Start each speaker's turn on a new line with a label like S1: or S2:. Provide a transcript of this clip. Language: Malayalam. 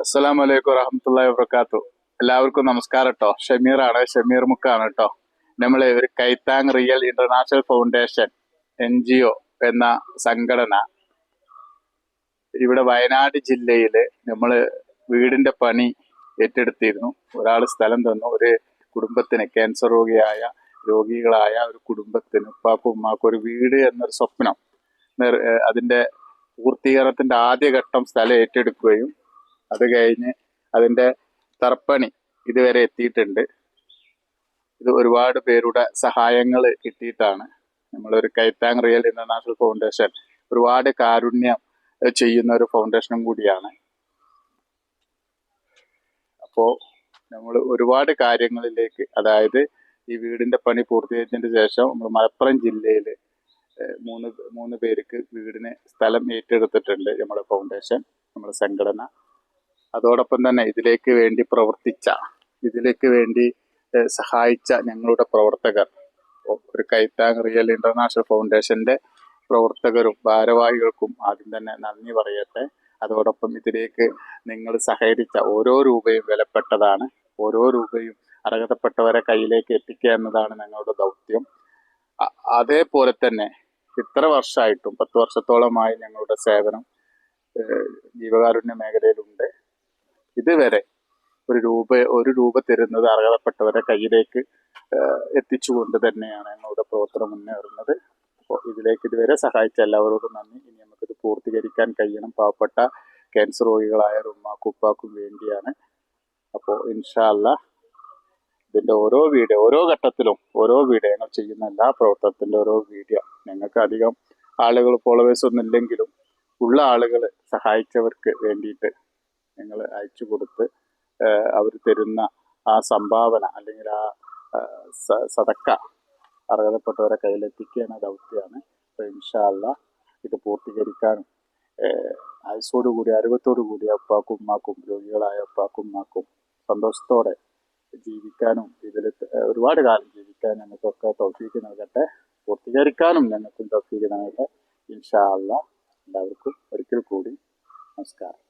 S1: അസ്സലാമു അലൈക്കും വറഹ്മത്തുള്ളാഹി വബറകാത്തു. എല്ലാവർക്കും നമസ്കാരം കേട്ടോ. ഷമീറാണ്, ഷമീർ മുക്കാണ് കേട്ടോ. നമ്മൾ ഒരു കൈത്താങ് റിയൽ ഇന്റർനാഷണൽ ഫൗണ്ടേഷൻ NGO എന്ന സംഘടന ഇവിടെ വയനാട് ജില്ലയിൽ നമ്മൾ വീടിന്റെ പണി ഏറ്റെടുത്തിരുന്നു. ഒരാൾ സ്ഥലം തന്നു. ഒരു കുടുംബത്തിന് ക്യാൻസർ രോഗികളായ ഒരു കുടുംബത്തിന് ഉപ്പാക്കും ഉമ്മാക്കും ഒരു വീട് എന്നൊരു സ്വപ്നം അതിന്റെ പൂർത്തീകരണത്തിന്റെ ആദ്യഘട്ടം സ്ഥലം ഏറ്റെടുക്കുകയും അത് കഴിഞ്ഞ് അതിന്റെ തറപ്പണി ഇതുവരെ എത്തിയിട്ടുണ്ട്. ഇത് ഒരുപാട് പേരുടെ സഹായങ്ങൾ കിട്ടിയിട്ടാണ്. നമ്മളൊരു കൈത്താങ് റിയൽ ഇന്റർനാഷണൽ ഫൗണ്ടേഷൻ ഒരുപാട് കാരുണ്യം ചെയ്യുന്ന ഒരു ഫൗണ്ടേഷനും കൂടിയാണ്. അപ്പോൾ നമ്മൾ ഒരുപാട് കാര്യങ്ങളിലേക്ക്, അതായത് ഈ വീടിന്റെ പണി പൂർത്തീകരിച്ചതിന് ശേഷം നമ്മൾ മലപ്പുറം ജില്ലയിൽ മൂന്ന് പേർക്ക് വീടിന് സ്ഥലം ഏറ്റെടുത്തിട്ടുണ്ട് നമ്മുടെ ഫൗണ്ടേഷൻ, നമ്മുടെ സംഘടന. അതോടൊപ്പം തന്നെ ഇതിലേക്ക് വേണ്ടി സഹായിച്ച ഞങ്ങളുടെ പ്രവർത്തകർ, ഒരു കൈത്താങ് റിയൽ ഇന്റർനാഷണൽ ഫൗണ്ടേഷന്റെ പ്രവർത്തകരും ഭാരവാഹികൾക്കും ആദ്യം തന്നെ നന്ദി പറയട്ടെ. അതോടൊപ്പം ഇതിലേക്ക് നിങ്ങൾ സഹകരിച്ച ഓരോ രൂപയും വിലപ്പെട്ടതാണ്. ഓരോ രൂപയും അർഹതപ്പെട്ടവരെ കയ്യിലേക്ക് എത്തിക്കുക എന്നതാണ് ഞങ്ങളുടെ ദൗത്യം. അതേപോലെ തന്നെ ഇത്ര വർഷമായിട്ടും 10 വർഷത്തോളമായി ഞങ്ങളുടെ സേവനം ജീവകാരുണ്യ മേഖലയിലുണ്ട്. ഇതുവരെ ഒരു രൂപ തരുന്നത് അർഹതപ്പെട്ടവരെ കയ്യിലേക്ക് എത്തിച്ചുകൊണ്ട് തന്നെയാണ് ഞങ്ങളുടെ പ്രവർത്തനം മുന്നേറുന്നത്. അപ്പോൾ ഇതിലേക്ക് ഇതുവരെ സഹായിച്ച എല്ലാവരോടും നന്ദി. ഇനി നമുക്കിത് പൂർത്തീകരിക്കാൻ കഴിയണം. പാവപ്പെട്ട ക്യാൻസർ രോഗികളായ ഉമ്മാക്കും ഉപ്പാക്കും വേണ്ടിയാണ്. അപ്പോൾ ഇൻഷാ അല്ലാഹ് ഇതിന്റെ ഓരോ ഘട്ടത്തിലും ഞങ്ങൾ ചെയ്യുന്ന എല്ലാ പ്രവർത്തനത്തിന്റെ ഓരോ വീഡിയോ ഞങ്ങൾക്ക് അധികം ആളുകൾ ഫോളോവേഴ്സ് ഒന്നും ഇല്ലെങ്കിലും ഉള്ള ആളുകൾ സഹായിച്ചവർക്ക് വേണ്ടിയിട്ട് ഞങ്ങൾ അയച്ചു കൊടുത്ത് അവർ തരുന്ന ആ സംഭാവന അല്ലെങ്കിൽ ആ സദക്ക അർഹതപ്പെട്ടവരെ കയ്യിലെത്തിക്കുക എന്ന ദൗത്യമാണ്. അപ്പോൾ ഇൻഷാ അല്ലാഹ് ഇത് പൂർത്തീകരിക്കാനും ആരോഗ്യത്തോടുകൂടി ഉപ്പാക്കും ഉമ്മാക്കും, രോഗികളായ ഉപ്പാക്കും ഉമ്മാക്കും സന്തോഷത്തോടെ ജീവിക്കാനും ഇതിൽ ഒരുപാട് കാലം ജീവിക്കാൻ ഞങ്ങൾക്കൊക്കെ തൗഫീഖ് നൽകട്ടെ. പൂർത്തീകരിക്കാനും ഞങ്ങൾക്കും തൗഫീഖ് നൽകട്ടെ. ഇൻഷാ അല്ലാഹ്. എല്ലാവർക്കും ഒരിക്കൽ കൂടി നമസ്കാരം.